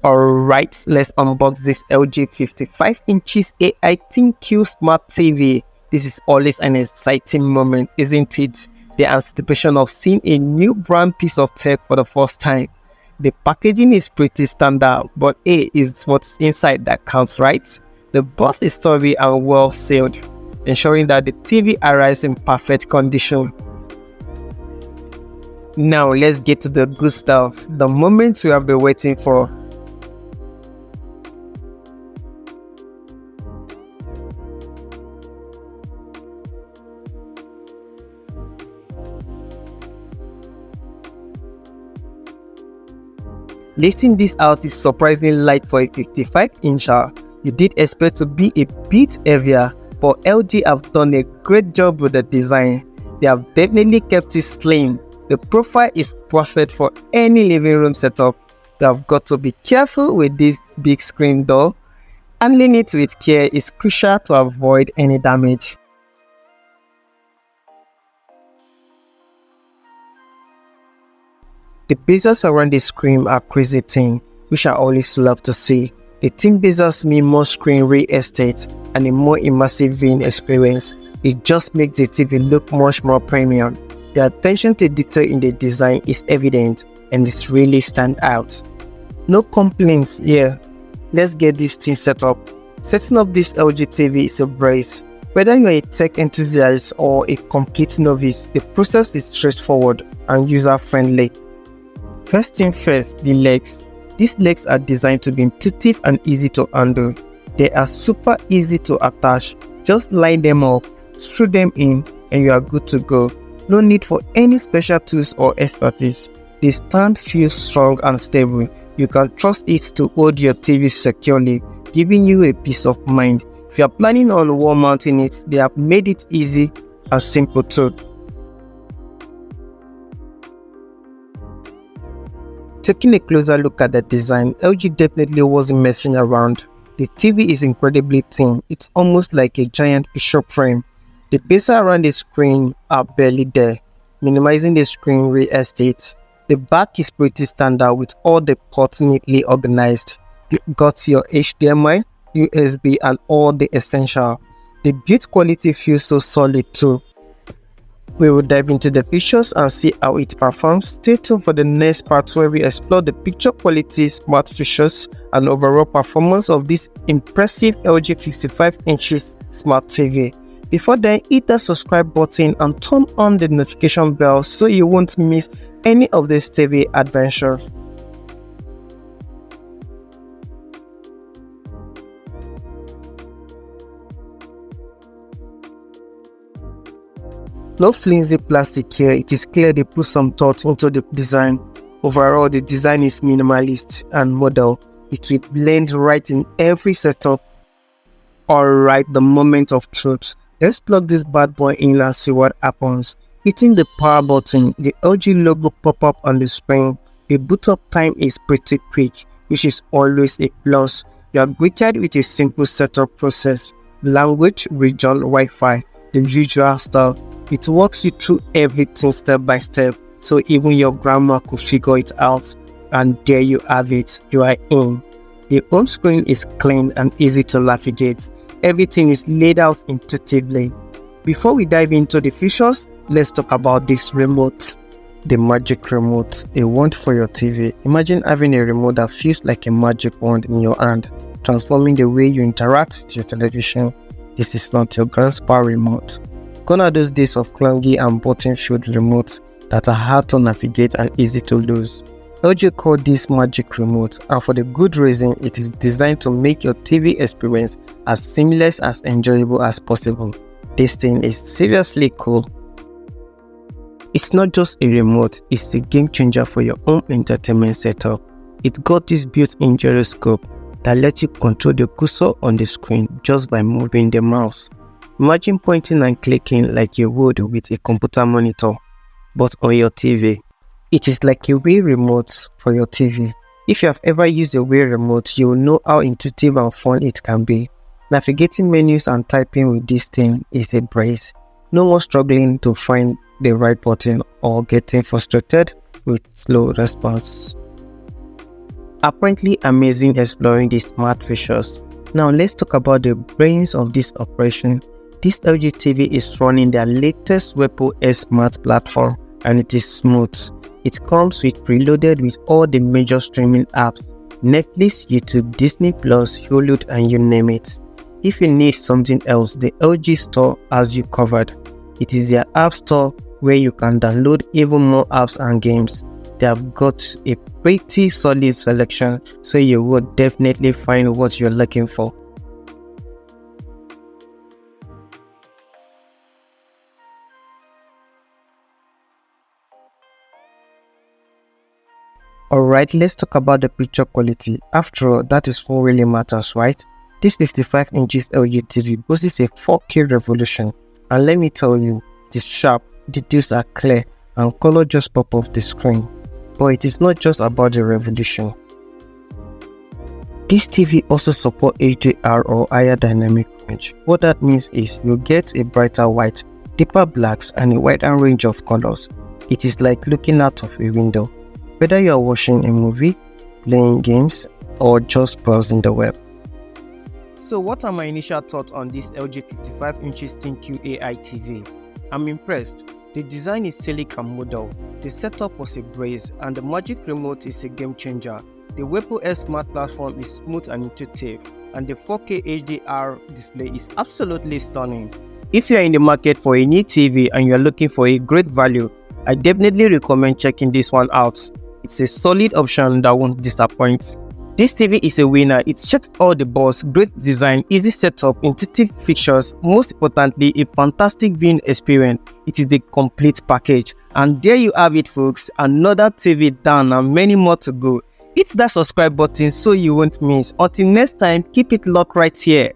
Alright, let's unbox this LG 55 inches AI ThinQ Smart TV. This is always an exciting moment, isn't it? The anticipation of seeing a new brand piece of tech for the first time. The packaging is pretty standard, but is what's inside that counts, right? The box is sturdy and well sealed, ensuring that the TV arrives in perfect condition. Now let's get to the good stuff, the moment we have been waiting for. Lifting this out is surprisingly light for a 55-incher. You did expect to be a bit heavier, but LG have done a great job with the design. They have definitely kept it slim. The profile is perfect for any living room setup. You have got to be careful with this big screen though. Handling it with care is crucial to avoid any damage. The bezels around the screen are crazy thin, which I always love to see. The thin bezels mean more screen real estate and a more immersive viewing experience. It just makes the TV look much more premium. The attention to detail in the design is evident and it's really stand out. No complaints here. Let's get this thing set up. Setting up this LG TV is a breeze. Whether you're a tech enthusiast or a complete novice, the process is straightforward and user-friendly. First thing first, the legs. These legs are designed to be intuitive and easy to handle. They are super easy to attach. Just line them up, screw them in, and you are good to go. No need for any special tools or expertise. The stand feels strong and stable. You can trust it to hold your TV securely, giving you a peace of mind. If you are planning on wall mounting it, they have made it easy and simple too. Taking a closer look at the design, LG definitely wasn't messing around. The TV is incredibly thin. It's almost like a giant picture frame. The bezels around the screen are barely there, minimizing the screen real estate. The back is pretty standard with all the ports neatly organized. You got your HDMI, USB and all the essential. The build quality feels so solid too. We will dive into the features and see how it performs. Stay tuned for the next part where we explore the picture quality, smart features, and overall performance of this impressive LG 55 inches smart TV. Before then, hit the subscribe button and turn on the notification bell so you won't miss any of these TV adventures. No flimsy plastic here. It is clear they put some thought into the design. Overall, the design is minimalist and modern. It will blend right in every setup. Alright, the moment of truth. Let's plug this bad boy in and see what happens. Hitting the power button, the LG logo pop up on the screen. The boot up time is pretty quick, which is always a plus. You are greeted with a simple setup process. Language, region, Wi-Fi, the usual stuff. It walks you through everything step by step, so even your grandma could figure it out. And there you have it, you are in. The home screen is clean and easy to navigate. Everything is laid out intuitively. Before we dive into the features, let's talk about this remote. The magic remote, a wand for your TV. Imagine having a remote that feels like a magic wand in your hand, transforming the way you interact with your television. This is not your grandpa remote. Gone are those days of clunky and button-filled remotes that are hard to navigate and easy to lose. LG called this magic remote, and for the good reason. It is designed to make your TV experience as seamless as enjoyable as possible. This thing is seriously cool. It's not just a remote, it's a game changer for your home entertainment setup. It got this built-in gyroscope that lets you control the cursor on the screen just by moving the mouse. Imagine pointing and clicking like you would with a computer monitor, but on your TV. It is like a Wii remote for your TV. If you have ever used a Wii remote, you will know how intuitive and fun it can be. Navigating menus and typing with this thing is a breeze. No more struggling to find the right button or getting frustrated with slow responses. Apparently amazing exploring these smart features. Now let's talk about the brains of this operation. This LG TV is running their latest Wepo S Smart platform and it is smooth. It comes preloaded with all the major streaming apps: Netflix, YouTube, Disney+, Hulu, and you name it. If you need something else, the LG store has you covered. It is their app store where you can download even more apps and games. They have got a pretty solid selection, so you will definitely find what you're looking for. Alright, let's talk about the picture quality. After all, that is what really matters, right? This 55 inches LG TV boasts a 4K resolution, and let me tell you, it is sharp, details are clear, and color just pop off the screen. But it is not just about the resolution. This TV also supports HDR or higher dynamic range. What that means is you'll get a brighter white, deeper blacks, and a wider range of colors. It is like looking out of a window, whether you are watching a movie, playing games, or just browsing the web. So what are my initial thoughts on this LG 55 inches ThinQ AI TV? I'm impressed. The design is sleek and model, the setup was a breeze, and the Magic Remote is a game changer. The Wepo S Smart platform is smooth and intuitive, and the 4K HDR display is absolutely stunning. If you are in the market for a new TV and you are looking for a great value, I definitely recommend checking this one out. It's a solid option that won't disappoint. This TV is a winner. It checks all the boxes: great design, easy setup, intuitive features, most importantly, a fantastic viewing experience. It is the complete package. And there you have it, folks. Another TV down and many more to go. Hit that subscribe button so you won't miss. Until next time, keep it locked right here.